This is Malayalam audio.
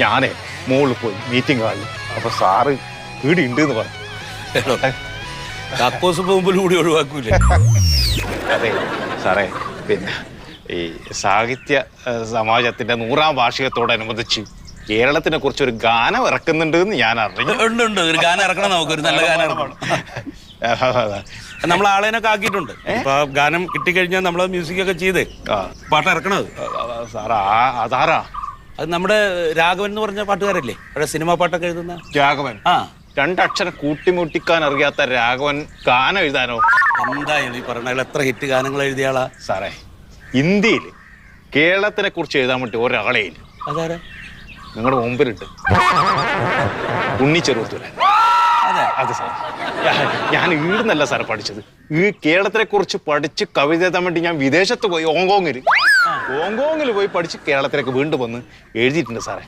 ഞാനേ മോളിൽ പോയി മീറ്റിംഗ് ഹാളിൽ അപ്പൊ സാറ് വീട് ഉണ്ട് എന്ന് പറഞ്ഞു. കക്കൂസ് പോകുമ്പോൾ കൂടി ഒഴിവാക്കൂലേ? അതെ സാറേ, പിന്നെ ഈ സാഹിത്യ സമാജത്തിന്റെ 100ാം വാർഷികത്തോടനുബന്ധിച്ച് കേരളത്തിനെ കുറിച്ച് ഒരു ഗാനം ഇറക്കുന്നുണ്ട് എന്ന് ഞാൻ അറിഞ്ഞു. ഉണ്ട്, ഒരു ഗാനം ഇറക്കണം, നമുക്കൊരു നല്ല ഗാനം ഇറക്കണം. നമ്മൾ ആളേനൊക്കെ ആക്കിയിട്ടുണ്ട്. അപ്പൊ ഗാനം കിട്ടിക്കഴിഞ്ഞാൽ നമ്മൾ മ്യൂസിക് ഒക്കെ ചെയ്ത് പാട്ട് ഇറക്കണത്. സാറാ അതാരാ? അത് നമ്മുടെ രാഘവൻ എന്ന് പറഞ്ഞ പാട്ടുകാരല്ലേ, അവിടെ സിനിമാ പാട്ടൊക്കെ എഴുതുന്ന രാഘവൻ. രണ്ടക്ഷരം കൂട്ടിമുട്ടിക്കാൻ അറിയാത്ത രാഘവൻ ഗാനം എഴുതാനോ? എന്തായാലും ഈ പറഞ്ഞ എത്ര ഹിറ്റ് ഗാനങ്ങൾ എഴുതിയ ആളാ സാറേ. ഇന്ത്യയിൽ കേരളത്തിനെ കുറിച്ച് എഴുതാൻ വേണ്ടി ഒരാളെ ഇല്ല. അതാരാ? നിങ്ങളുടെ മുമ്പിലുണ്ട്, ഉണ്ണിച്ചെറുത്തൂരൻ. അതെ സാർ, ഞാൻ ഈടുന്നല്ല സാർ പഠിച്ചത്. ഈ കേരളത്തിനെ കുറിച്ച് പഠിച്ച് കവിത എഴുതാൻ വേണ്ടി ഞാൻ വിദേശത്ത് പോയി, ഹോങ്കോങ്ങിൽ പോയി പഠിച്ച് കേരളത്തിലേക്ക് വീണ്ടും വന്ന് എഴുതിയിട്ടുണ്ട് സാറേ.